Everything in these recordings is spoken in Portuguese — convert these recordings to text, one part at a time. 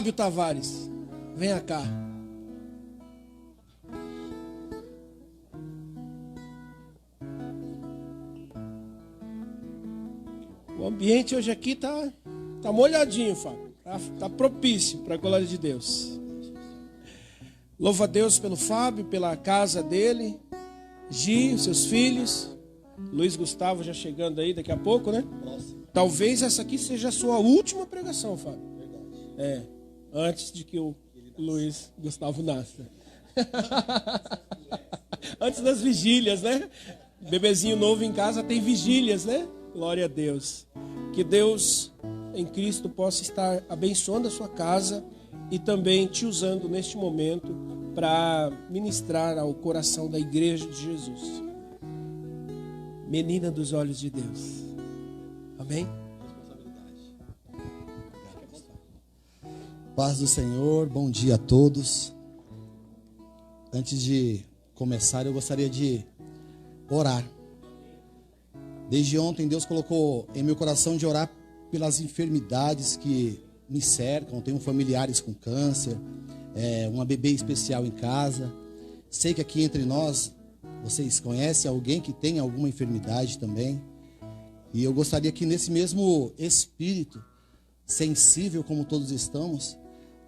Fábio Tavares, venha cá. O ambiente hoje aqui tá molhadinho, Fábio. Tá propício para a glória de Deus. Louva a Deus pelo Fábio, pela casa dele, Gi, seus filhos, Luiz Gustavo já chegando aí daqui a pouco, né? Talvez essa aqui seja a sua última pregação, Fábio. Antes de que o Luiz Gustavo nasça. Antes das vigílias, né? Bebezinho novo em casa tem vigílias, né? Glória a Deus. Que Deus em Cristo possa estar abençoando a sua casa e também te usando neste momento para ministrar ao coração da igreja de Jesus. Menina dos olhos de Deus. Amém? Paz do Senhor, bom dia a todos. Antes de começar, eu gostaria de orar. Desde ontem, Deus colocou em meu coração de orar pelas enfermidades que me cercam. Tenho familiares com câncer, uma bebê especial em casa. Sei que aqui entre nós, vocês conhecem alguém que tem alguma enfermidade também. E eu gostaria que nesse mesmo espírito, sensível como todos estamos,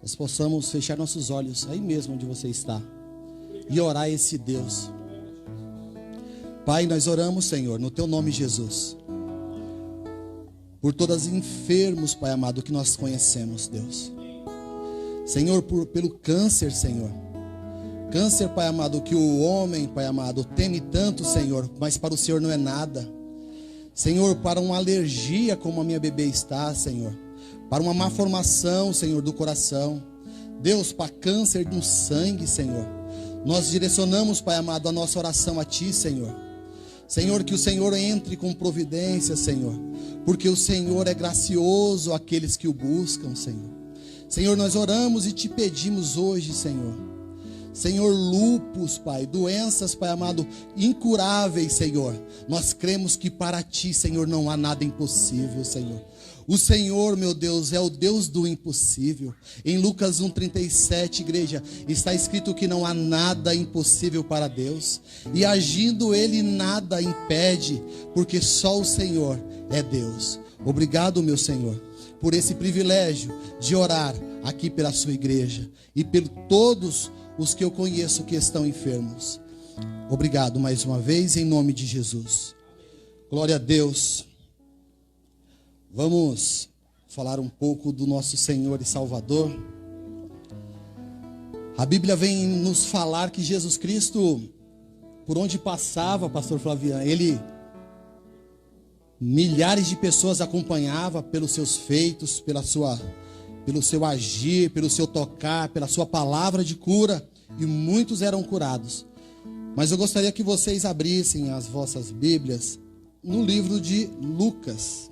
nós possamos fechar nossos olhos aí mesmo onde você está e orar a esse Deus. Pai, nós oramos, Senhor, no Teu nome, Jesus, por todos os enfermos, Pai amado, que nós conhecemos, Deus. Senhor, pelo câncer, Senhor. Câncer, Pai amado, que o homem, Pai amado, teme tanto, Senhor, mas para o Senhor não é nada. Senhor, para uma alergia como a minha bebê está, Senhor. Para uma má formação, Senhor, do coração. Deus, para câncer no sangue, Senhor. Nós direcionamos, Pai amado, a nossa oração a Ti, Senhor. Senhor, que o Senhor entre com providência, Senhor. Porque o Senhor é gracioso àqueles que o buscam, Senhor. Senhor, nós oramos e Te pedimos hoje, Senhor. Senhor, lúpus, Pai, doenças, Pai amado, incuráveis, Senhor. Nós cremos que para Ti, Senhor, não há nada impossível, Senhor. O Senhor, meu Deus, é o Deus do impossível. Em Lucas 1,37, igreja, está escrito que não há nada impossível para Deus. E agindo Ele, nada impede, porque só o Senhor é Deus. Obrigado, meu Senhor, por esse privilégio de orar aqui pela sua igreja e por todos os que eu conheço que estão enfermos. Obrigado mais uma vez, em nome de Jesus. Glória a Deus. Vamos falar um pouco do nosso Senhor e Salvador. A Bíblia vem nos falar que Jesus Cristo, por onde passava, pastor Flaviano, milhares de pessoas acompanhava pelos seus feitos, pelo seu agir, pelo seu tocar, pela sua palavra de cura, e muitos eram curados. Mas eu gostaria que vocês abrissem as vossas Bíblias no livro de Lucas.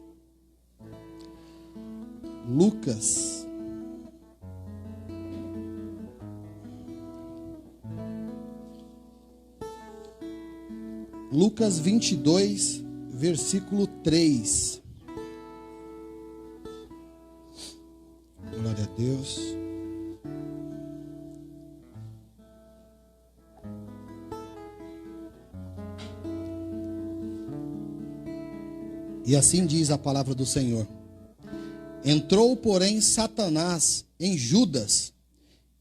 Lucas 22, versículo 3. Glória a Deus. E assim diz a palavra do Senhor. Entrou, porém, Satanás em Judas,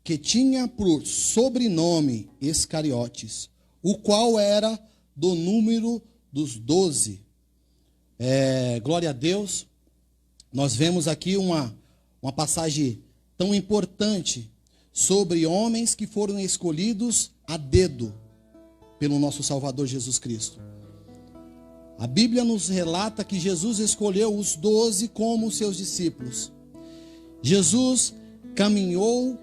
que tinha por sobrenome Iscariotes, o qual era do número dos 12. Glória a Deus. Nós vemos aqui uma passagem tão importante sobre homens que foram escolhidos a dedo pelo nosso Salvador Jesus Cristo. A Bíblia nos relata que Jesus escolheu os 12 como seus discípulos. Jesus caminhou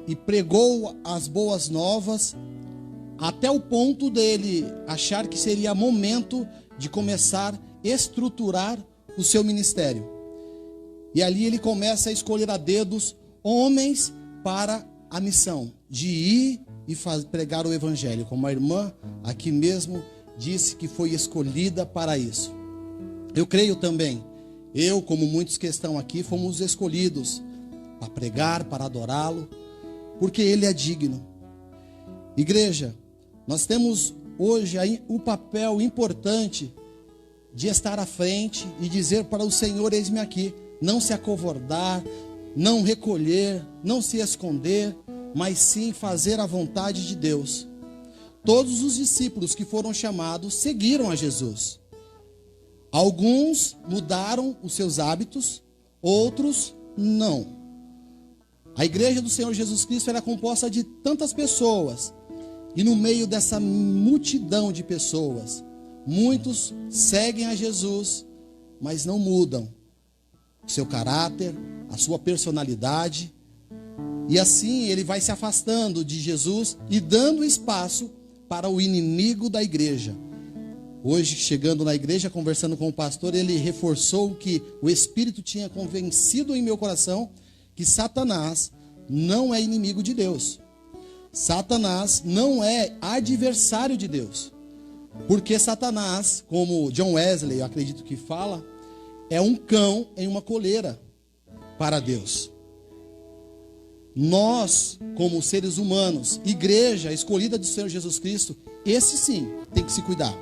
e pregou as boas novas até o ponto dele achar que seria momento de começar a estruturar o seu ministério. E ali ele começa a escolher a dedos homens para a missão de ir e pregar o evangelho, como a irmã aqui mesmo disse que foi escolhida para isso. Eu creio também, eu como muitos que estão aqui, fomos escolhidos para pregar, para adorá-lo, porque Ele é digno. Igreja, nós temos hoje aí o papel importante de estar à frente e dizer para o Senhor: eis-me aqui. Não se acovardar, não recolher, não se esconder, mas sim fazer a vontade de Deus. Todos os discípulos que foram chamados seguiram a Jesus. Alguns mudaram os seus hábitos, outros não. A igreja do Senhor Jesus Cristo era composta de tantas pessoas, e no meio dessa multidão de pessoas, muitos seguem a Jesus, mas não mudam o seu caráter, a sua personalidade, e assim ele vai se afastando de Jesus e dando espaço para o inimigo da igreja. Hoje, chegando na igreja, conversando com o pastor, ele reforçou que o Espírito tinha convencido em meu coração que Satanás não é inimigo de Deus. Satanás não é adversário de Deus. Porque Satanás, como John Wesley, eu acredito que fala, é um cão em uma coleira para Deus. Nós, como seres humanos, igreja escolhida do Senhor Jesus Cristo, esse sim tem que se cuidar.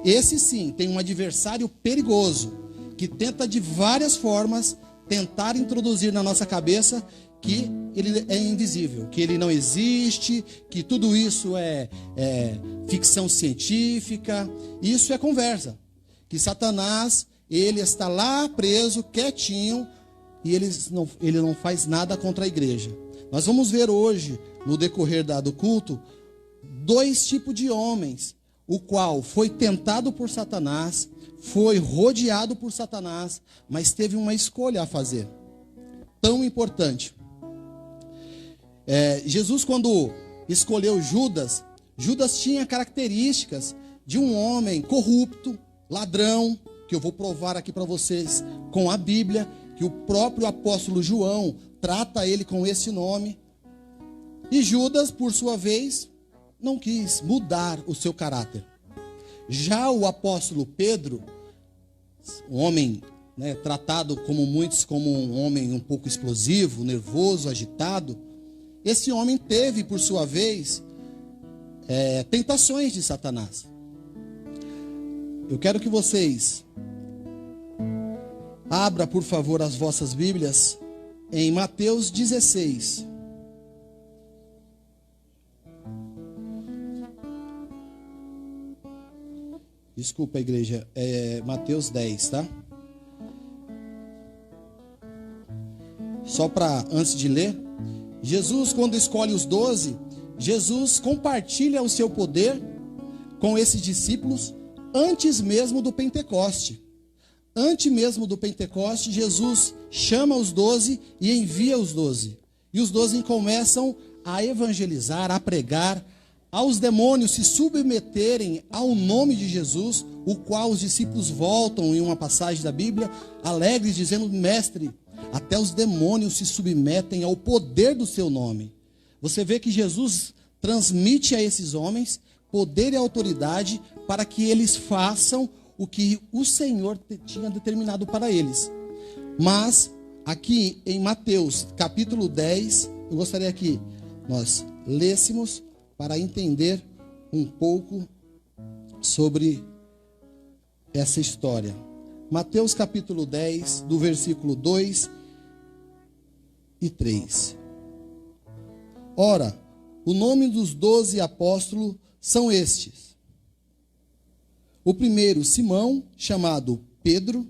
Esse sim tem um adversário perigoso, que tenta de várias formas tentar introduzir na nossa cabeça que ele é invisível, que ele não existe, que tudo isso é ficção científica. Isso é conversa. Que Satanás, ele está lá preso, quietinho, e ele não faz nada contra a igreja. Nós vamos ver hoje, no decorrer do culto, 2 tipos de homens, o qual foi tentado por Satanás, foi rodeado por Satanás, mas teve uma escolha a fazer, tão importante. Jesus, quando escolheu Judas, Judas tinha características de um homem corrupto, ladrão, que eu vou provar aqui para vocês com a Bíblia, que o próprio apóstolo João trata ele com esse nome. E Judas, por sua vez, não quis mudar o seu caráter. Já o apóstolo Pedro, um homem, tratado como muitos como um homem um pouco explosivo, nervoso, agitado, esse homem teve, por sua vez, tentações de Satanás. Eu quero que vocês abram, por favor, as vossas Bíblias em Mateus 16. Desculpa, igreja, Mateus 10, tá? Só para, antes de ler, Jesus, quando escolhe os 12, Jesus compartilha o seu poder com esses discípulos antes mesmo do Pentecoste. Antes mesmo do Pentecoste, Jesus chama os 12 e envia os 12. E os 12 começam a evangelizar, a pregar, aos demônios se submeterem ao nome de Jesus, o qual os discípulos voltam em uma passagem da Bíblia, alegres, dizendo: mestre, até os demônios se submetem ao poder do seu nome. Você vê que Jesus transmite a esses homens poder e autoridade para que eles façam o que o Senhor tinha determinado para eles. Mas, aqui em Mateus capítulo 10, eu gostaria que nós lêssemos para entender um pouco sobre essa história. Mateus capítulo 10, do versículo 2 e 3. Ora, o nome dos 12 apóstolos são estes. O primeiro, Simão, chamado Pedro,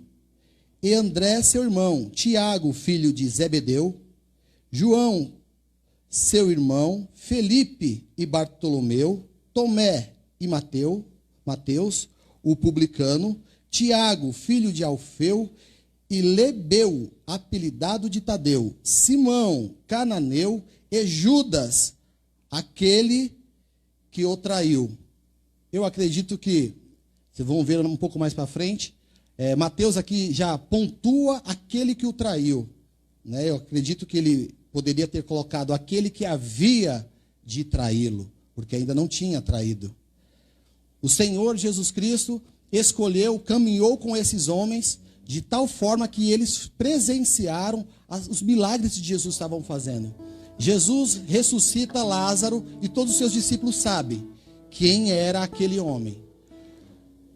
e André, seu irmão, Tiago, filho de Zebedeu, João, seu irmão, Felipe e Bartolomeu, Tomé e Mateus, o publicano, Tiago, filho de Alfeu, e Lebeu, apelidado de Tadeu, Simão, cananeu, e Judas, aquele que o traiu. Eu acredito que, vocês vão ver um pouco mais para frente, Mateus aqui já pontua aquele que o traiu. Eu acredito que ele poderia ter colocado aquele que havia de traí-lo, porque ainda não tinha traído. O Senhor Jesus Cristo escolheu, caminhou com esses homens, de tal forma que eles presenciaram os milagres que Jesus estava fazendo. Jesus ressuscita Lázaro e todos os seus discípulos sabem quem era aquele homem.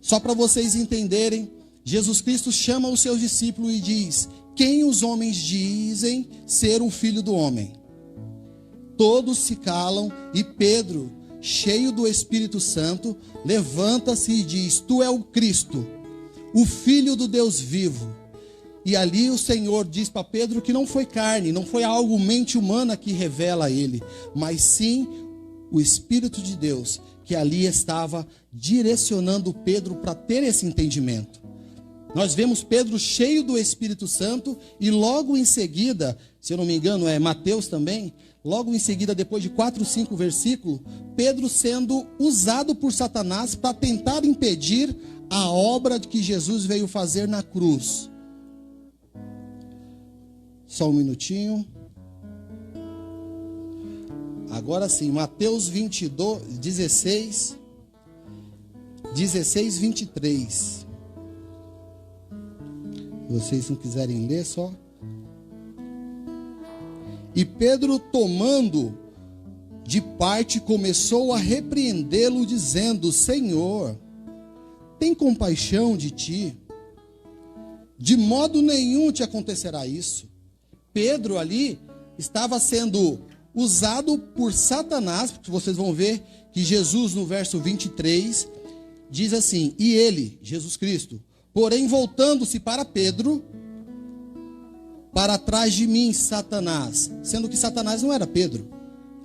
Só para vocês entenderem, Jesus Cristo chama os seus discípulos e diz: quem os homens dizem ser o Filho do Homem? Todos se calam e Pedro, cheio do Espírito Santo, levanta-se e diz: tu é o Cristo, o Filho do Deus vivo. E ali o Senhor diz para Pedro que não foi carne, não foi algo mente humana que revela a ele, mas sim o Espírito de Deus, que ali estava direcionando Pedro para ter esse entendimento. Nós vemos Pedro cheio do Espírito Santo e logo em seguida, se eu não me engano é Mateus também, logo em seguida, depois de 4 ou 5 versículos, Pedro sendo usado por Satanás para tentar impedir a obra que Jesus veio fazer na cruz. Só um minutinho. Agora sim, Mateus 16, 23. Se vocês não quiserem ler, só. E Pedro, tomando de parte, começou a repreendê-lo, dizendo: Senhor, tem compaixão de ti. De modo nenhum te acontecerá isso. Pedro ali estava sendo usado por Satanás, porque vocês vão ver que Jesus, no verso 23, diz assim: e ele, Jesus Cristo, porém voltando-se para Pedro, para trás de mim, Satanás, sendo que Satanás não era Pedro.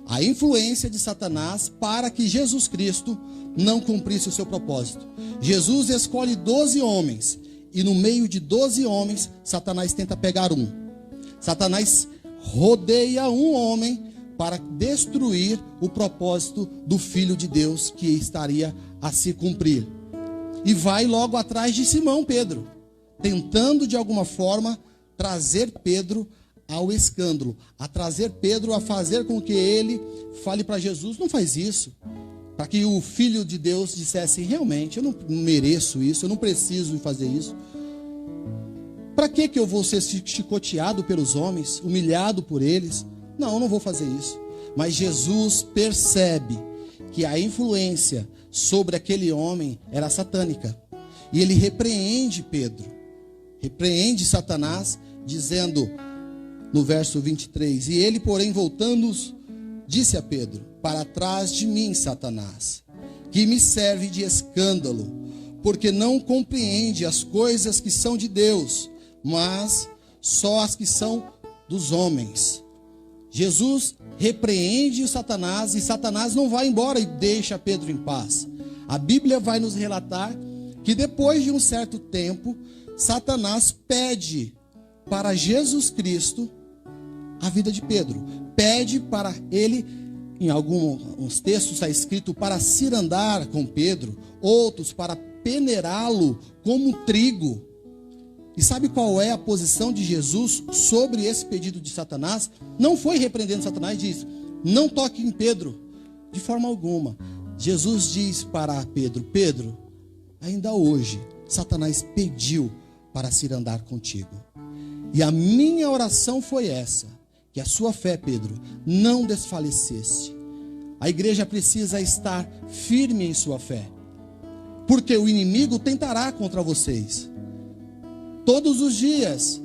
A influência de Satanás para que Jesus Cristo não cumprisse o seu propósito. Jesus escolhe 12 homens, e no meio de 12 homens, Satanás tenta pegar um. Satanás rodeia um homem para destruir o propósito do Filho de Deus que estaria a se cumprir. E vai logo atrás de Simão Pedro, tentando de alguma forma trazer Pedro ao escândalo, a trazer Pedro a fazer com que ele fale para Jesus: não faz isso. Para que o Filho de Deus dissesse: realmente, eu não mereço isso, eu não preciso fazer isso. Para que eu vou ser chicoteado pelos homens, humilhado por eles? Não, eu não vou fazer isso. Mas Jesus percebe que a influência sobre aquele homem era satânica. E ele repreende Pedro, repreende Satanás, dizendo no verso 23: e ele, porém, voltando, disse a Pedro: para trás de mim, Satanás, que me serve de escândalo, porque não compreende as coisas que são de Deus, mas só as que são dos homens. Jesus repreende o Satanás, e Satanás não vai embora e deixa Pedro em paz. A Bíblia vai nos relatar que depois de um certo tempo, Satanás pede para Jesus Cristo a vida de Pedro. Pede para ele, em alguns textos está escrito, para cirandar com Pedro, outros para peneirá-lo como trigo. E sabe qual é a posição de Jesus sobre esse pedido de Satanás? Não foi repreendendo Satanás, diz: não toque em Pedro, de forma alguma. Jesus diz para Pedro: Pedro, ainda hoje Satanás pediu para cirandar contigo. E a minha oração foi essa: que a sua fé, Pedro, não desfalecesse. A igreja precisa estar firme em sua fé, porque o inimigo tentará contra vocês. Todos os dias,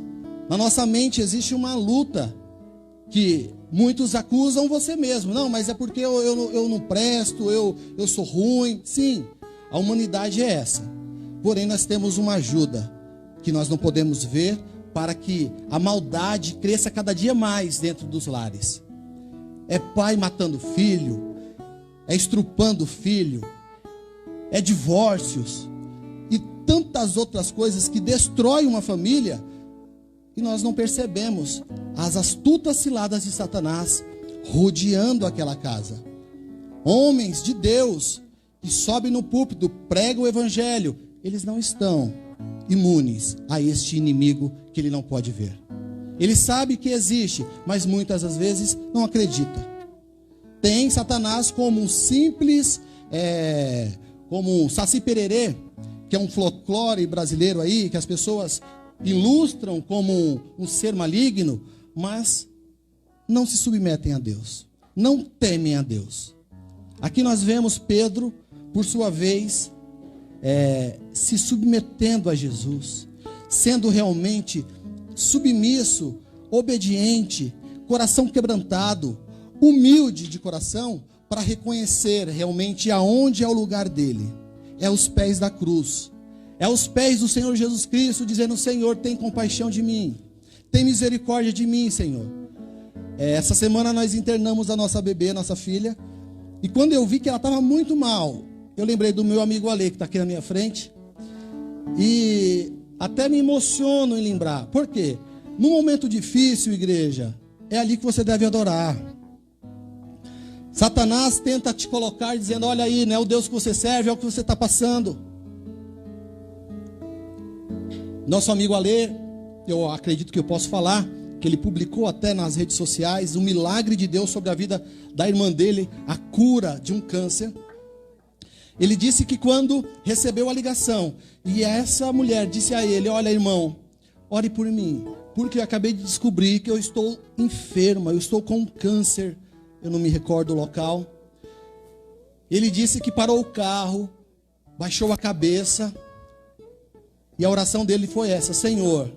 na nossa mente existe uma luta, que muitos acusam você mesmo. Não, mas é porque eu não presto, eu sou ruim. Sim, a humanidade é essa. Porém, nós temos uma ajuda, que nós não podemos ver, para que a maldade cresça cada dia mais dentro dos lares. É pai matando filho, é estrupando filho, é divórcios, e tantas outras coisas que destroem uma família, e nós não percebemos as astutas ciladas de Satanás rodeando aquela casa. Homens de Deus que sobem no púlpito, pregam o evangelho, eles não estão imunes a este inimigo que ele não pode ver. Ele sabe que existe, mas muitas das vezes não acredita. Tem Satanás como um simples, como um saci pererê, que é um folclore brasileiro aí, que as pessoas ilustram como um ser maligno, mas não se submetem a Deus, não temem a Deus. Aqui nós vemos Pedro, por sua vez, se submetendo a Jesus, sendo realmente submisso, obediente, coração quebrantado, humilde de coração, para reconhecer realmente aonde é o lugar dele. É aos pés da cruz, é aos pés do Senhor Jesus Cristo, dizendo: Senhor, tem compaixão de mim, tem misericórdia de mim, Senhor. Essa semana nós internamos a nossa bebê, nossa filha, e quando eu vi que ela estava muito mal, eu lembrei do meu amigo Ale, que está aqui na minha frente, e até me emociono em lembrar. Por quê? No momento difícil, igreja, é ali que você deve adorar. Satanás tenta te colocar dizendo: olha aí, não é o Deus que você serve, é o que você está passando. Nosso amigo Ale, eu acredito que eu posso falar, que ele publicou até nas redes sociais o milagre de Deus sobre a vida da irmã dele, a cura de um câncer. Ele disse que quando recebeu a ligação, e essa mulher disse a ele: olha, irmão, ore por mim, porque eu acabei de descobrir que eu estou enferma, eu estou com câncer, eu não me recordo o local. Ele disse que parou o carro, baixou a cabeça, e a oração dele foi essa: Senhor,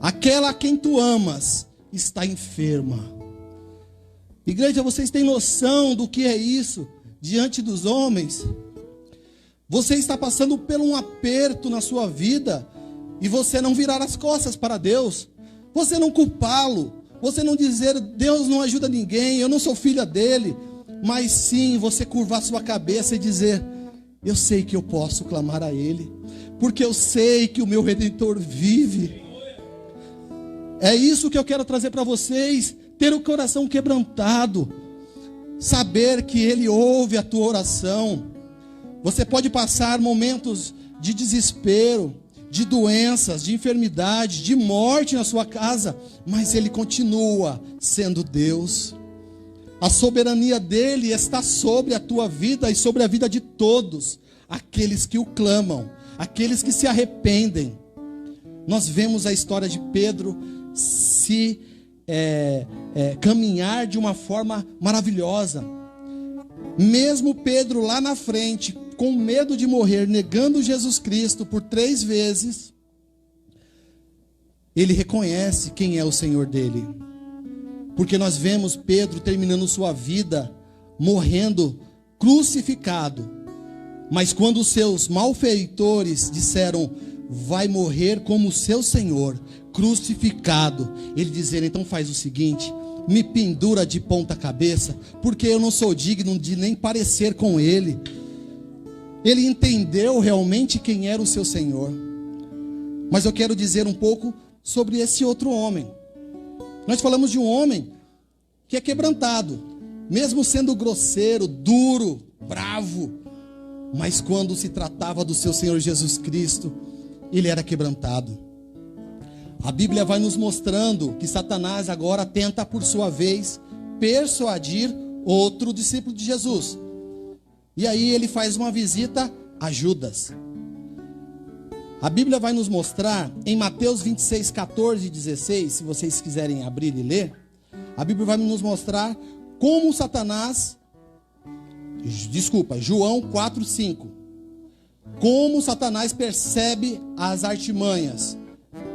aquela a quem tu amas está enferma. Igreja, vocês têm noção do que é isso diante dos homens? Você está passando por um aperto na sua vida e você não virar as costas para Deus, você não culpá-lo, você não dizer: Deus não ajuda ninguém, eu não sou filha dele, mas sim você curvar sua cabeça e dizer: eu sei que eu posso clamar a Ele, porque eu sei que o meu Redentor vive. É isso que eu quero trazer para vocês: ter o coração quebrantado, saber que Ele ouve a tua oração. Você pode passar momentos de desespero, de doenças, de enfermidade, de morte na sua casa, mas Ele continua sendo Deus. A soberania dEle está sobre a tua vida e sobre a vida de todos aqueles que o clamam, aqueles que se arrependem. Nós vemos a história de Pedro se caminhar de uma forma maravilhosa. Mesmo Pedro lá na frente, com medo de morrer, negando Jesus Cristo por 3 vezes, ele reconhece quem é o Senhor dele. Porque nós vemos Pedro terminando sua vida, morrendo crucificado. Mas quando os seus malfeitores disseram: vai morrer como o seu Senhor, crucificado, ele dizia: então faz o seguinte, me pendura de ponta cabeça, porque eu não sou digno de nem parecer com ele. Ele entendeu realmente quem era o seu Senhor. Mas eu quero dizer um pouco sobre esse outro homem. Nós falamos de um homem que é quebrantado, mesmo sendo grosseiro, duro, bravo, mas quando se tratava do seu Senhor Jesus Cristo, ele era quebrantado. A Bíblia vai nos mostrando que Satanás agora tenta, por sua vez, persuadir outro discípulo de Jesus. E aí ele faz uma visita a Judas. A Bíblia vai nos mostrar em Mateus 26, 14 e 16, se vocês quiserem abrir e ler, a Bíblia vai nos mostrar como João 4, 5. Como Satanás percebe as artimanhas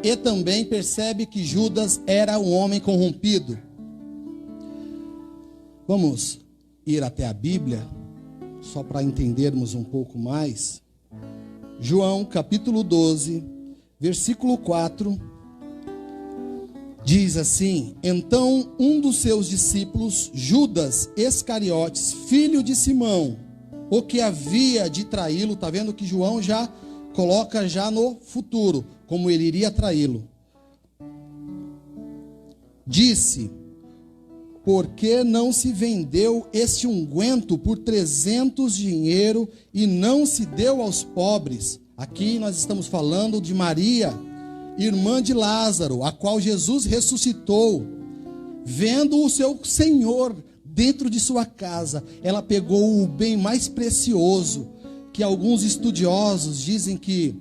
e também percebe que Judas era um homem corrompido. Vamos ir até a Bíblia, só para entendermos um pouco mais. João capítulo 12, versículo 4, diz assim: então um dos seus discípulos, Judas Iscariotes, filho de Simão, o que havia de traí-lo, está vendo que João já coloca já no futuro, como ele iria traí-lo, disse: por que não se vendeu este unguento por 300 dinheiro e não se deu aos pobres? Aqui nós estamos falando de Maria, irmã de Lázaro, a qual Jesus ressuscitou. Vendo o seu Senhor dentro de sua casa, ela pegou o bem mais precioso, que alguns estudiosos dizem que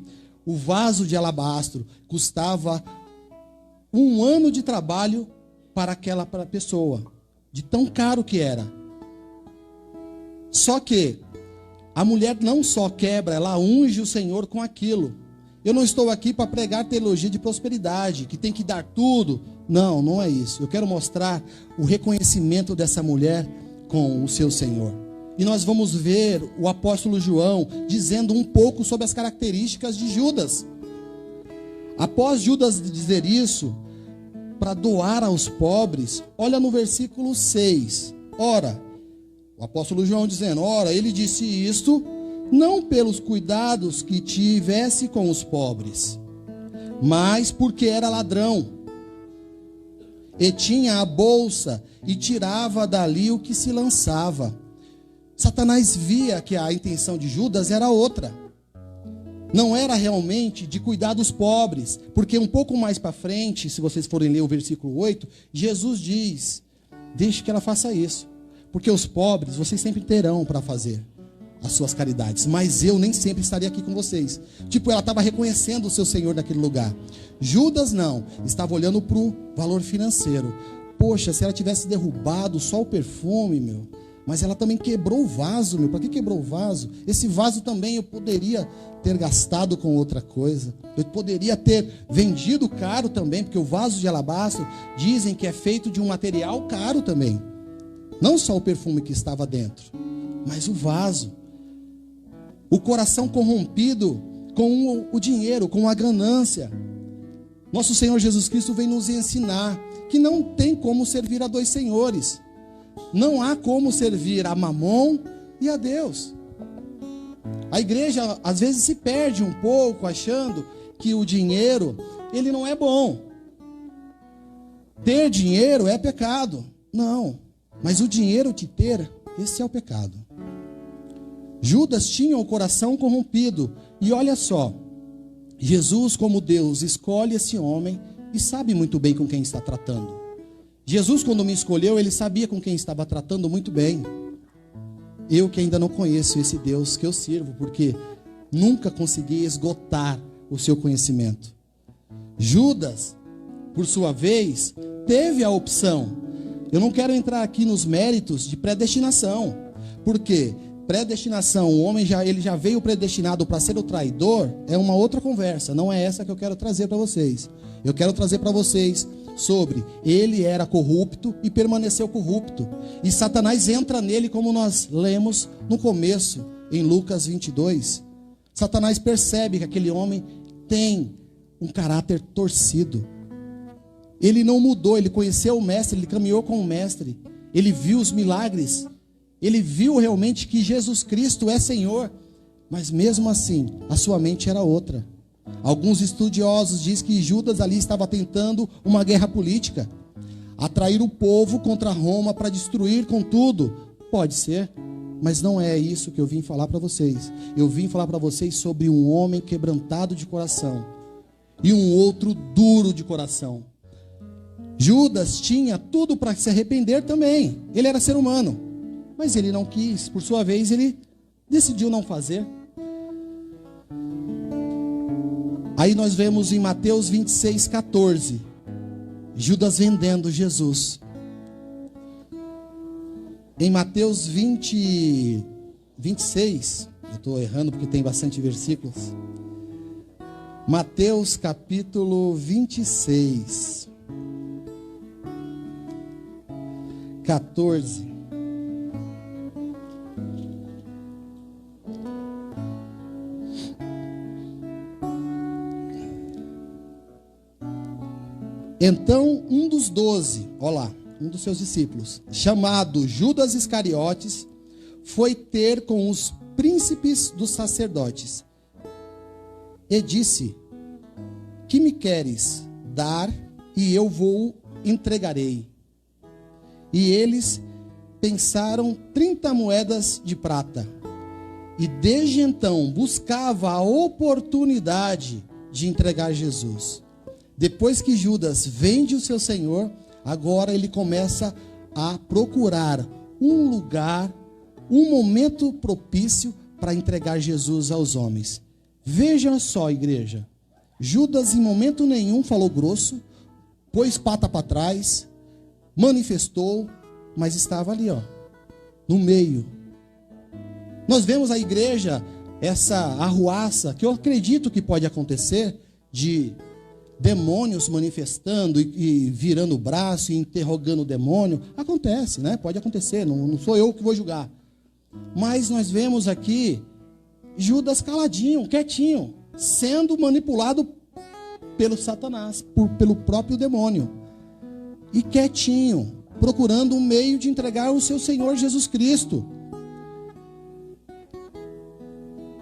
o vaso de alabastro custava 1 ano de trabalho para aquela pessoa, de tão caro que era. Só que a mulher não só quebra, ela unge o Senhor com aquilo. Eu não estou aqui para pregar teologia de prosperidade, que tem que dar tudo. Não, não é isso. Eu quero mostrar o reconhecimento dessa mulher com o seu Senhor. E nós vamos ver o apóstolo João dizendo um pouco sobre as características de Judas. Após Judas dizer isso, para doar aos pobres, olha no versículo 6. Ora, o apóstolo João dizendo, ora, ele disse isto não pelos cuidados que tivesse com os pobres, mas porque era ladrão, e tinha a bolsa e tirava dali o que se lançava. Satanás via que a intenção de Judas era outra. Não era realmente de cuidar dos pobres, porque um pouco mais para frente, se vocês forem ler o versículo 8, Jesus diz, deixe que ela faça isso, porque os pobres vocês sempre terão para fazer as suas caridades, mas eu nem sempre estaria aqui com vocês. Tipo, ela estava reconhecendo o seu Senhor naquele lugar. Judas não, estava olhando para o valor financeiro. Poxa, se ela tivesse derrubado só o perfume, mas ela também quebrou o vaso, para que quebrou o vaso? Esse vaso também eu poderia ter gastado com outra coisa. Eu poderia ter vendido caro também, porque o vaso de alabastro dizem que é feito de um material caro também. Não só o perfume que estava dentro, mas o vaso. O coração corrompido com o dinheiro, com a ganância. Nosso Senhor Jesus Cristo vem nos ensinar que não tem como servir a 2 senhores. Não há como servir a Mamon e a Deus. A igreja às vezes se perde um pouco achando que o dinheiro, ele não é bom. Ter dinheiro é pecado. Não, mas o dinheiro te ter, esse é o pecado. Judas tinha o coração corrompido. E olha só, Jesus como Deus escolhe esse homem e sabe muito bem com quem está tratando. Jesus, quando me escolheu, ele sabia com quem estava tratando muito bem. Eu que ainda não conheço esse Deus que eu sirvo, porque nunca consegui esgotar o seu conhecimento. Judas, por sua vez, teve a opção. Eu não quero entrar aqui nos méritos de predestinação, porque predestinação, o homem ele já veio predestinado para ser o traidor, é uma outra conversa, não é essa que eu quero trazer para vocês. Eu quero trazer para vocês sobre ele era corrupto e permaneceu corrupto. E Satanás entra nele, como nós lemos no começo, em Lucas 22. Satanás percebe que aquele homem tem um caráter torcido. Ele não mudou, ele conheceu o mestre, ele caminhou com o mestre. Ele viu os milagres. Ele viu realmente que Jesus Cristo é Senhor. Mas mesmo assim, a sua mente era outra. Alguns estudiosos dizem que Judas ali estava tentando uma guerra política, atrair o povo contra Roma para destruir com tudo. Pode ser, mas não é isso que eu vim falar para vocês. Eu vim falar para vocês sobre um homem quebrantado de coração e um outro duro de coração. Judas tinha tudo para se arrepender também. Ele era ser humano, mas ele não quis. Por sua vez, ele decidiu não fazer. Aí nós vemos em Mateus 26, 14, Judas vendendo Jesus. Em Mateus 26, eu estou errando porque tem bastante versículos. Mateus capítulo 26, 14. Então um dos 12, olha lá, um dos seus discípulos, chamado Judas Iscariotes, foi ter com os príncipes dos sacerdotes e disse: que me queres dar e eu vou entregarei. E eles pensaram 30 moedas de prata. E desde então buscava a oportunidade de entregar Jesus. Depois que Judas vende o seu Senhor, agora ele começa a procurar um lugar, um momento propício para entregar Jesus aos homens. Veja só, igreja. Judas em momento nenhum falou grosso, pôs pata para trás, manifestou, mas estava ali, ó, no meio. Nós vemos a igreja, essa arruaça, que eu acredito que pode acontecer, de demônios manifestando e virando o braço e interrogando o demônio. Acontece, né? Pode acontecer, não sou eu que vou julgar. Mas nós vemos aqui Judas caladinho, quietinho, sendo manipulado pelo Satanás, pelo próprio demônio. E quietinho, procurando um meio de entregar o seu Senhor Jesus Cristo.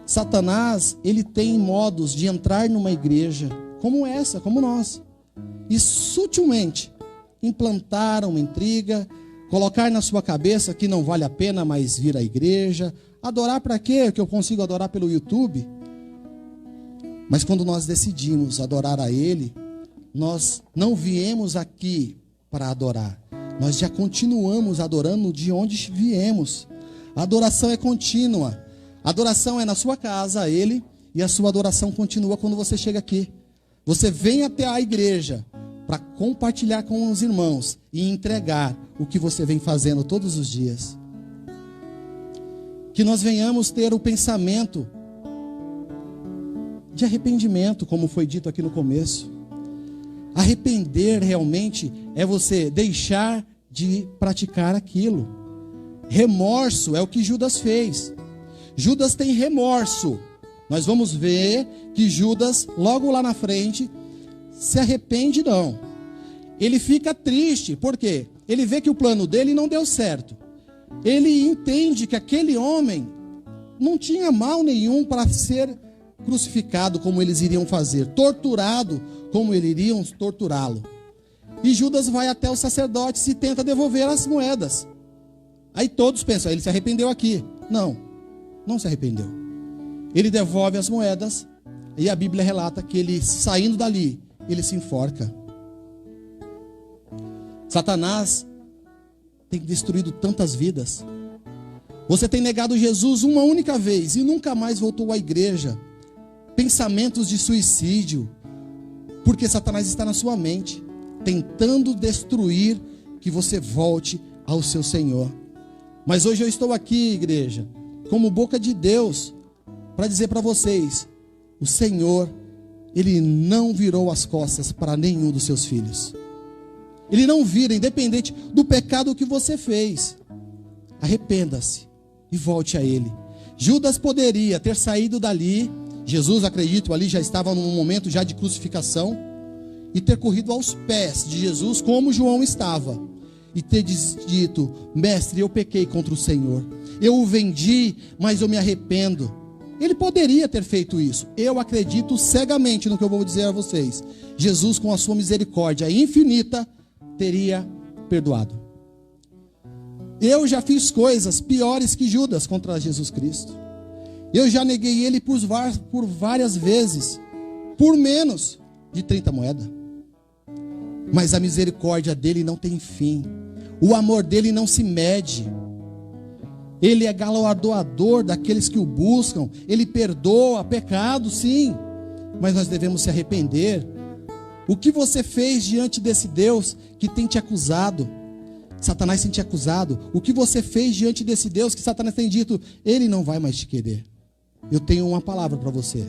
Satanás, ele tem modos de entrar numa igreja como essa, como nós, e sutilmente implantar uma intriga, colocar na sua cabeça que não vale a pena mais vir à igreja. Adorar para quê? Que eu consigo adorar pelo YouTube. Mas quando nós decidimos adorar a Ele, nós não viemos aqui para adorar. Nós já continuamos adorando de onde viemos. A adoração é contínua. A adoração é na sua casa, a Ele, e a sua adoração continua quando você chega aqui. Você vem até a igreja para compartilhar com os irmãos e entregar o que você vem fazendo todos os dias. Que nós venhamos ter o pensamento de arrependimento, como foi dito aqui no começo. Arrepender realmente é você deixar de praticar aquilo. Remorso é o que Judas fez. Judas tem remorso. Nós vamos ver que Judas, logo lá na frente, se arrepende não. Ele fica triste, por quê? Ele vê que o plano dele não deu certo. Ele entende que aquele homem não tinha mal nenhum para ser crucificado como eles iriam fazer, torturado como eles iriam torturá-lo. E Judas vai até os sacerdotes e tenta devolver as moedas. Aí todos pensam, ele se arrependeu aqui. Não se arrependeu. Ele devolve as moedas e a Bíblia relata que ele, saindo dali, ele se enforca. Satanás tem destruído tantas vidas. Você tem negado Jesus uma única vez e nunca mais voltou à igreja. Pensamentos de suicídio, porque Satanás está na sua mente, tentando destruir que você volte ao seu Senhor. Mas hoje eu estou aqui, igreja, como boca de Deus, para dizer para vocês, o Senhor, Ele não virou as costas para nenhum dos seus filhos. Ele não vira, independente do pecado que você fez. Arrependa-se e volte a Ele. Judas poderia ter saído dali, Jesus, acredito, ali já estava num momento já de crucificação, e ter corrido aos pés de Jesus como João estava, e ter dito, mestre, eu pequei contra o Senhor, eu o vendi, mas eu me arrependo. Ele poderia ter feito isso. Eu acredito cegamente no que eu vou dizer a vocês. Jesus, com a sua misericórdia infinita, teria perdoado. Eu já fiz coisas piores que Judas contra Jesus Cristo. Eu já neguei Ele por várias vezes, por menos de 30 moedas. Mas a misericórdia dele não tem fim. O amor dele não se mede. Ele é galardoador daqueles que o buscam. Ele perdoa pecado, sim. Mas nós devemos se arrepender. O que você fez diante desse Deus que tem te acusado? Satanás tem te acusado. O que você fez diante desse Deus que Satanás tem dito? Ele não vai mais te querer. Eu tenho uma palavra para você.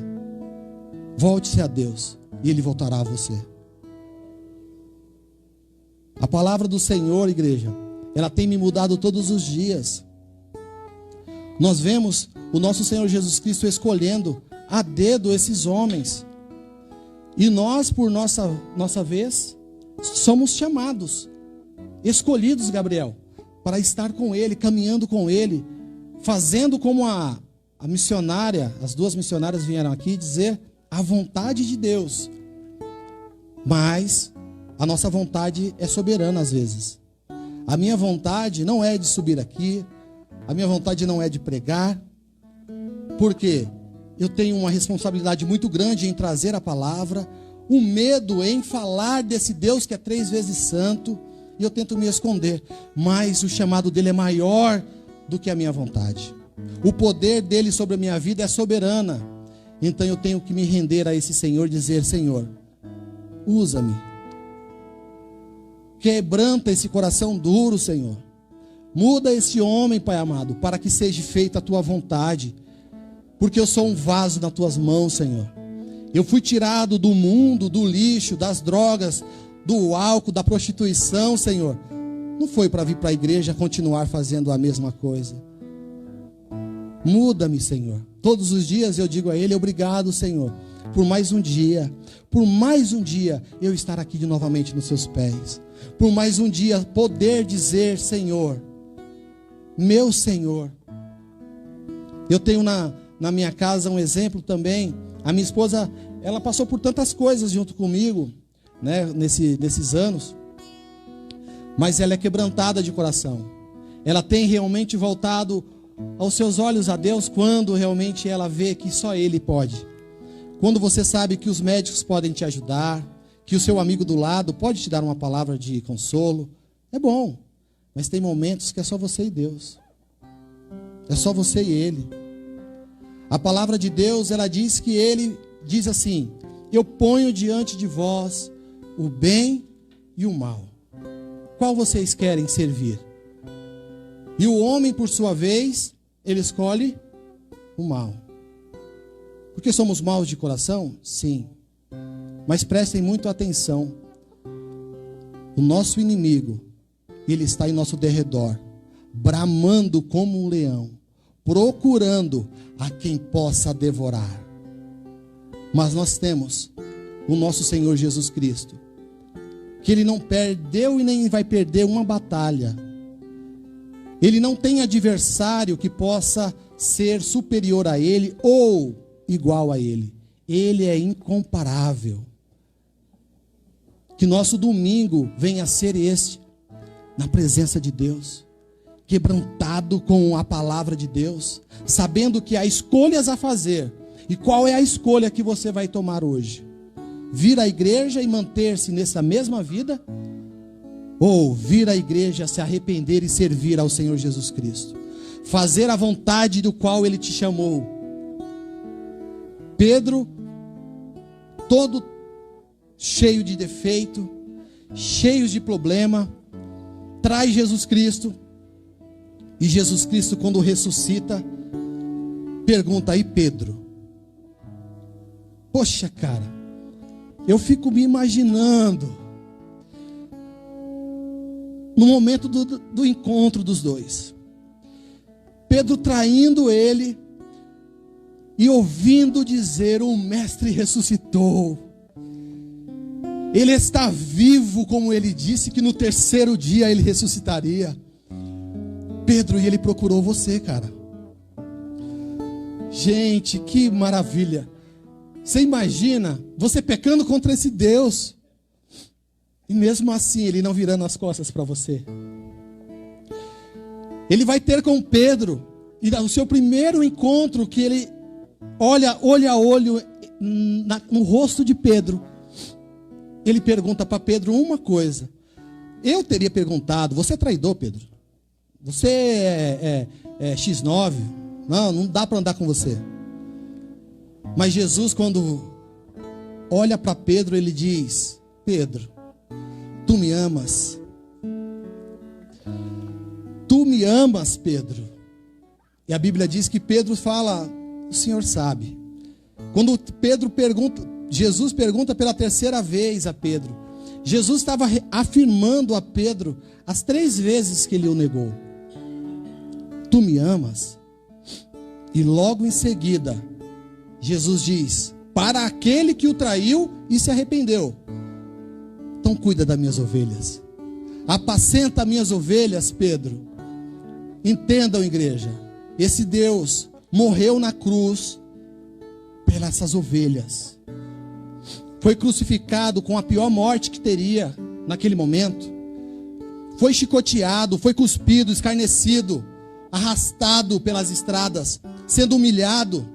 Volte-se a Deus e Ele voltará a você. A palavra do Senhor, igreja, ela tem me mudado todos os dias. Nós vemos o nosso Senhor Jesus Cristo escolhendo a dedo esses homens. E nós, por nossa vez, somos chamados, escolhidos, Gabriel, para estar com Ele, caminhando com Ele, fazendo como a missionária, as duas missionárias vieram aqui dizer, a vontade de Deus. Mas a nossa vontade é soberana às vezes. A minha vontade não é de subir aqui, a minha vontade não é de pregar, porque eu tenho uma responsabilidade muito grande em trazer a palavra, um medo em falar desse Deus que é 3 vezes santo, e eu tento me esconder, mas o chamado dele é maior do que a minha vontade. O poder dele sobre a minha vida é soberana. Então eu tenho que me render a esse Senhor e dizer: Senhor, usa-me. Quebranta esse coração duro, Senhor. Muda esse homem, Pai amado, para que seja feita a tua vontade. Porque eu sou um vaso nas tuas mãos, Senhor. Eu fui tirado do mundo, do lixo, das drogas, do álcool, da prostituição, Senhor. Não foi para vir para a igreja continuar fazendo a mesma coisa. Muda-me, Senhor. Todos os dias eu digo a Ele: obrigado, Senhor, por mais um dia eu estar aqui novamente nos seus pés. Por mais um dia poder dizer: Senhor, meu Senhor. Eu tenho na minha casa um exemplo também. A minha esposa, ela passou por tantas coisas junto comigo, né, nesses anos. Mas ela é quebrantada de coração. Ela tem realmente voltado aos seus olhos a Deus quando realmente ela vê que só Ele pode. Quando você sabe que os médicos podem te ajudar, que o seu amigo do lado pode te dar uma palavra de consolo, é bom. Mas tem momentos que é só você e Deus. É só você e Ele. A palavra de Deus, ela diz que Ele diz assim: eu ponho diante de vós o bem e o mal. Qual vocês querem servir? E o homem, por sua vez, ele escolhe o mal. Porque somos maus de coração? Sim. Mas prestem muito atenção. O nosso inimigo, ele está em nosso derredor, bramando como um leão, procurando a quem possa devorar. Mas nós temos o nosso Senhor Jesus Cristo, que Ele não perdeu e nem vai perder uma batalha. Ele não tem adversário que possa ser superior a Ele ou igual a Ele. Ele é incomparável. Que nosso domingo venha a ser este, na presença de Deus, quebrantado com a palavra de Deus, sabendo que há escolhas a fazer. E qual é a escolha que você vai tomar hoje? Vir à igreja e manter-se nessa mesma vida? Ou vir à igreja, se arrepender e servir ao Senhor Jesus Cristo? Fazer a vontade do qual Ele te chamou. Pedro, todo cheio de defeito, cheio de problema, traz Jesus Cristo. E Jesus Cristo, quando ressuscita, pergunta: aí Pedro? Poxa, cara, eu fico me imaginando no momento do encontro dos dois. Pedro traindo ele e ouvindo dizer: o mestre ressuscitou. Ele está vivo, como ele disse que no terceiro dia ele ressuscitaria. Pedro, e ele procurou você, cara. Gente, que maravilha. Você imagina você pecando contra esse Deus e mesmo assim Ele não virando as costas para você. Ele vai ter com Pedro, e o seu primeiro encontro, que ele olha olho a olho no rosto de Pedro, ele pergunta para Pedro uma coisa. Eu teria perguntado: você é traidor, Pedro? Você é X9? Não dá para andar com você. Mas Jesus, quando olha para Pedro, Ele diz: Pedro, tu me amas? Tu me amas, Pedro? E a Bíblia diz que Pedro fala: o Senhor sabe. Quando Jesus pergunta pela terceira vez a Pedro, Jesus estava afirmando a Pedro as 3 vezes que ele o negou: tu me amas? E logo em seguida Jesus diz para aquele que o traiu e se arrependeu: então cuida das minhas ovelhas, apacenta minhas ovelhas, Pedro. Entendam, igreja, esse Deus morreu na cruz pelas essas ovelhas, foi crucificado com a pior morte que teria naquele momento, foi chicoteado, foi cuspido, escarnecido, arrastado pelas estradas, sendo humilhado,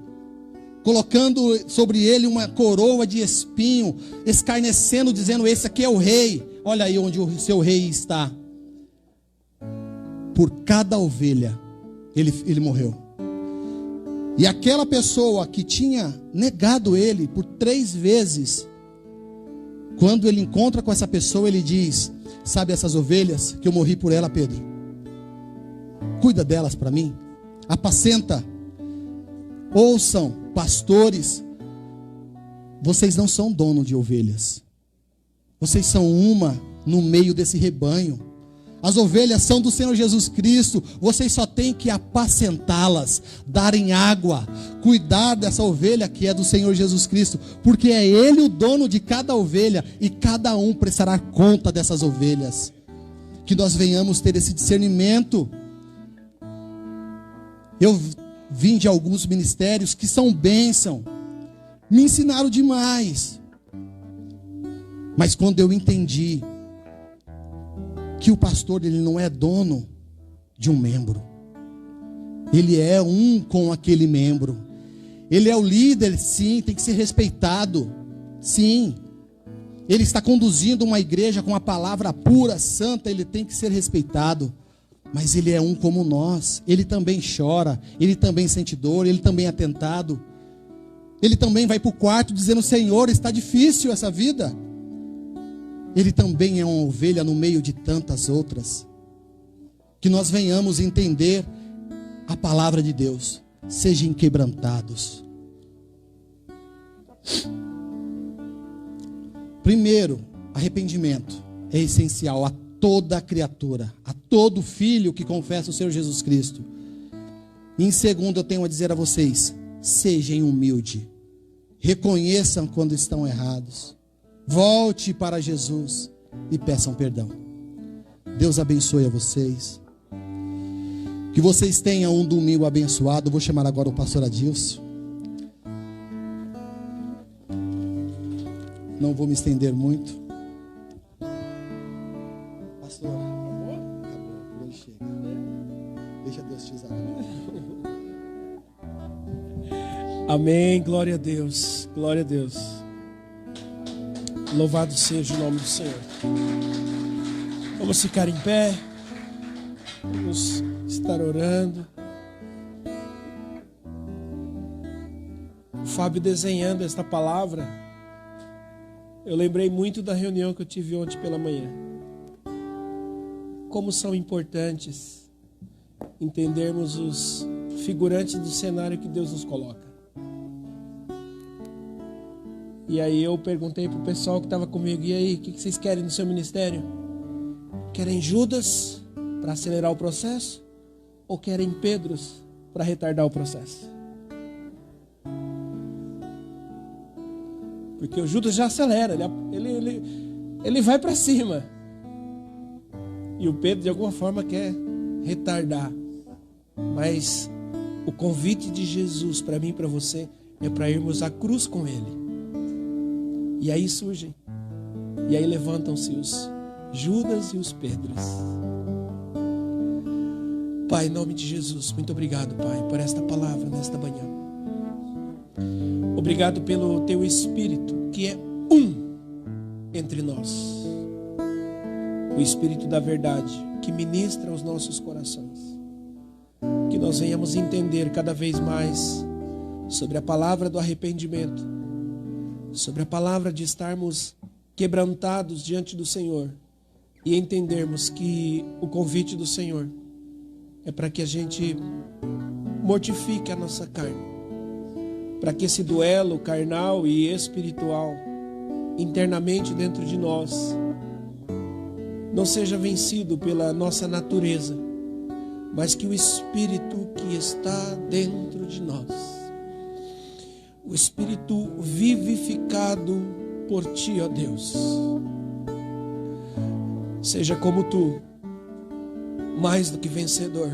colocando sobre ele uma coroa de espinho, escarnecendo, dizendo: esse aqui é o rei, olha aí onde o seu rei está. Por cada ovelha ele morreu. E aquela pessoa que tinha negado ele por 3 vezes, quando ele encontra com essa pessoa, ele diz: sabe essas ovelhas que eu morri por ela, Pedro? Cuida delas para mim, apacenta. Ouçam, pastores, vocês não são dono de ovelhas, vocês são uma no meio desse rebanho. As ovelhas são do Senhor Jesus Cristo. Vocês só têm que apacentá-las, darem água, cuidar dessa ovelha que é do Senhor Jesus Cristo, porque é Ele o dono de cada ovelha e cada um prestará conta dessas ovelhas. Que nós venhamos ter esse discernimento. Eu vim de alguns ministérios que são bênção, me ensinaram demais, mas quando eu entendi que o pastor, ele não é dono de um membro, ele é um com aquele membro, ele é o líder, sim, tem que ser respeitado, sim, ele está conduzindo uma igreja com a palavra pura, santa, ele tem que ser respeitado, mas ele é um como nós, ele também chora, ele também sente dor, ele também é tentado, ele também vai para o quarto dizendo: Senhor, está difícil essa vida. Ele também é uma ovelha no meio de tantas outras. Que nós venhamos entender a palavra de Deus. Sejam quebrantados. Primeiro, arrependimento é essencial a toda criatura, a todo filho que confessa o Senhor Jesus Cristo. E em segundo, eu tenho a dizer a vocês: sejam humildes, reconheçam quando estão errados. Volte para Jesus e peçam perdão. Deus abençoe a vocês. Que vocês tenham um domingo abençoado. Eu vou chamar agora o pastor Adilson. Não vou me estender muito. Pastor, acabou? Acabou, chega. Deixa Deus te usar. Amém, glória a Deus, glória a Deus. Louvado seja o nome do Senhor. Vamos ficar em pé. Vamos estar orando. O Fábio desenhando esta palavra, eu lembrei muito da reunião que eu tive ontem pela manhã. Como são importantes entendermos os figurantes do cenário que Deus nos coloca. E aí eu perguntei para o pessoal que estava comigo: e aí, o que vocês querem no seu ministério? Querem Judas para acelerar o processo? Ou querem Pedros para retardar o processo? Porque o Judas já acelera, ele vai para cima. E o Pedro de alguma forma quer retardar. Mas o convite de Jesus para mim e para você é para irmos à cruz com Ele. E aí surgem, e aí levantam-se os Judas e os Pedros. Pai, em nome de Jesus, muito obrigado, Pai, por esta palavra nesta manhã. Obrigado pelo Teu Espírito, que é um entre nós. O Espírito da verdade, que ministra aos nossos corações. Que nós venhamos entender cada vez mais sobre a palavra do arrependimento, sobre a palavra de estarmos quebrantados diante do Senhor e entendermos que o convite do Senhor é para que a gente mortifique a nossa carne, para que esse duelo carnal e espiritual internamente dentro de nós não seja vencido pela nossa natureza, mas que o Espírito que está dentro de nós, o Espírito vivificado por Ti, ó Deus, seja como Tu, mais do que vencedor.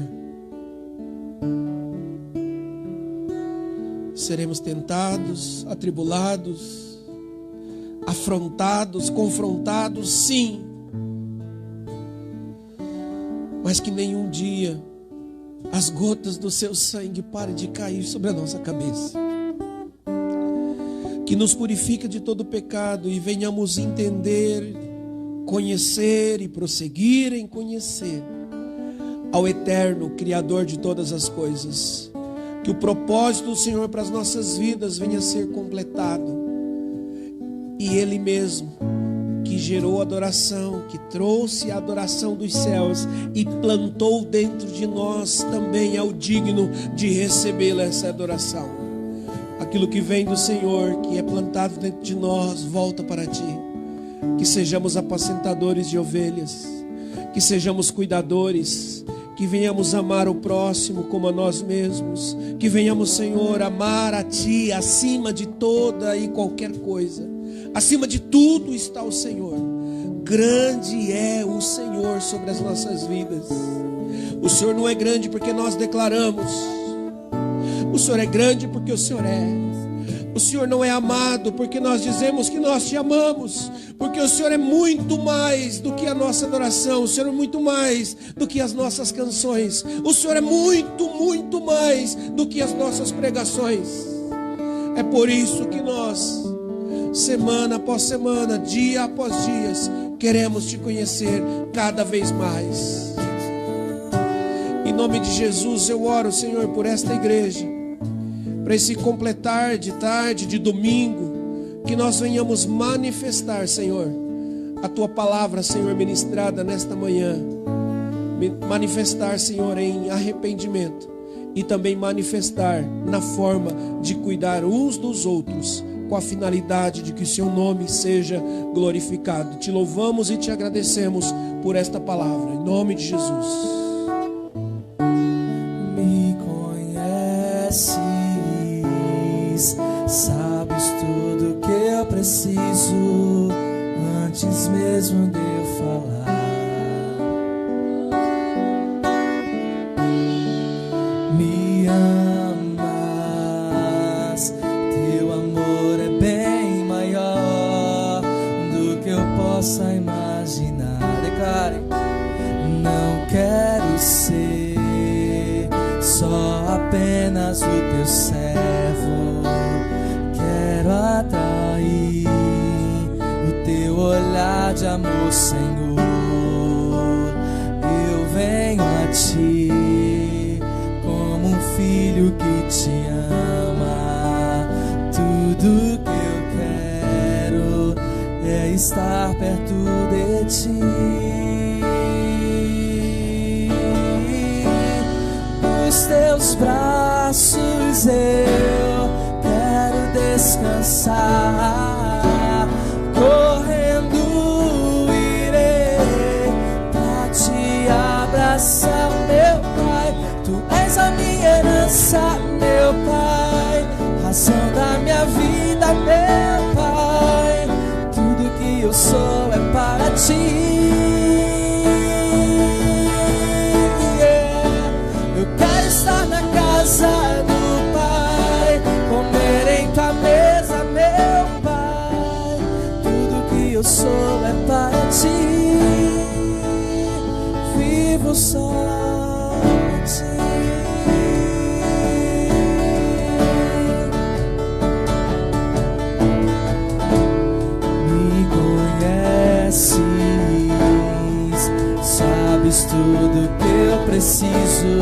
Seremos tentados, atribulados, afrontados, confrontados, sim. Mas que nenhum dia as gotas do Seu sangue parem de cair sobre a nossa cabeça. Que nos purifica de todo pecado e venhamos entender, conhecer e prosseguir em conhecer ao eterno Criador de todas as coisas, Que o propósito do Senhor para as nossas vidas venha a ser completado. E Ele mesmo, que gerou adoração, que trouxe a adoração dos céus e plantou dentro de nós, também é o digno de recebê-la, essa adoração. Aquilo que vem do Senhor, que é plantado dentro de nós, volta para Ti. Que sejamos apacentadores de ovelhas, que sejamos cuidadores, que venhamos amar o próximo como a nós mesmos, que venhamos, Senhor, amar a Ti acima de toda e qualquer coisa. Acima de tudo está o Senhor. Grande é o Senhor sobre as nossas vidas. O Senhor não é grande porque nós declaramos. O Senhor é grande porque o Senhor é. O Senhor não é amado porque nós dizemos que nós te amamos, porque o Senhor é muito mais do que a nossa adoração. O Senhor é muito mais do que as nossas canções. O Senhor é muito, muito mais do que as nossas pregações. É por isso que nós, semana após semana, dia após dia, queremos te conhecer cada vez mais. Em nome de Jesus eu oro, Senhor, por esta igreja, para esse completar de tarde, de domingo, que nós venhamos manifestar, Senhor, a Tua palavra, Senhor, ministrada nesta manhã. Manifestar, Senhor, em arrependimento e também manifestar na forma de cuidar uns dos outros, com a finalidade de que o Seu nome seja glorificado. Te louvamos e te agradecemos por esta palavra, em nome de Jesus. Me conheces, sabes tudo que eu preciso antes mesmo de eu falar. Me amas, teu amor é bem maior do que eu possa imaginar. Declare: não quero ser só apenas o teu servo, quero atrair o teu olhar de amor, Senhor. Eu venho a ti como um filho que te ama. Tudo que eu quero é estar perto de ti. Nos teus braços eu quero descansar. Correndo irei pra te abraçar, meu Pai. Tu és a minha herança, meu Pai, razão da minha vida, meu Pai. Tudo que eu sou é para ti. Do Pai, comer em tua mesa, meu Pai. Tudo que eu sou é para ti. Vivo só para ti. Me conheces, sabes tudo que eu preciso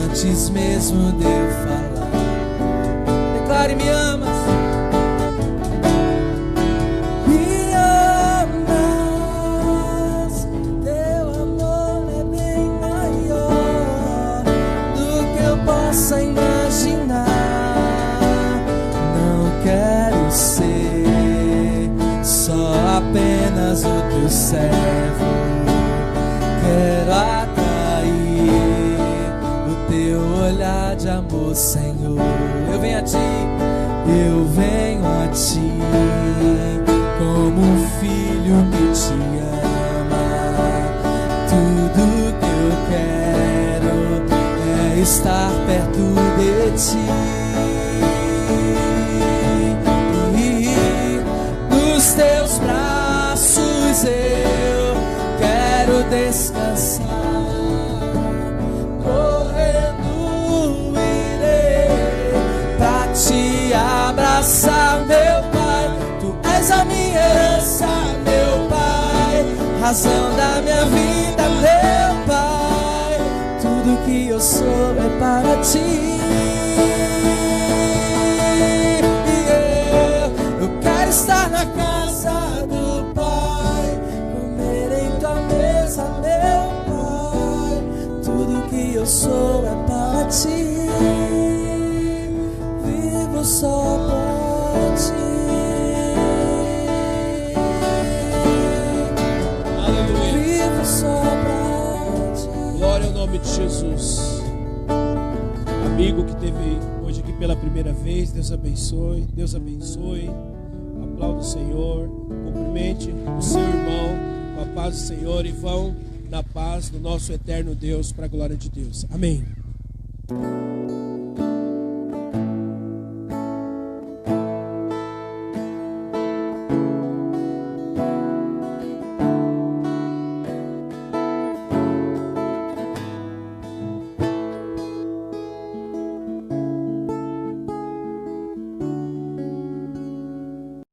antes mesmo de eu falar. Declare: me amas. Me amas, teu amor é bem maior do que eu possa imaginar. Não quero ser só apenas o teu servo, quero teu olhar de amor, Senhor. Eu venho a ti, eu venho a ti como um filho que te ama. Tudo que eu quero é estar perto de ti. Nos teus braços eu quero descansar. Te abraçar, meu Pai. Tu és a minha herança, meu Pai, razão da minha vida, meu Pai. Tudo que eu sou é para ti. vivo só pra ti. Aleluia. Vivo só pra ti. Glória ao nome de Jesus. Amigo que esteve hoje aqui pela primeira vez, Deus abençoe. Deus abençoe. Aplauda o Senhor. Cumprimente o seu irmão com a paz do Senhor e vão na paz do nosso eterno Deus, para a glória de Deus. Amém.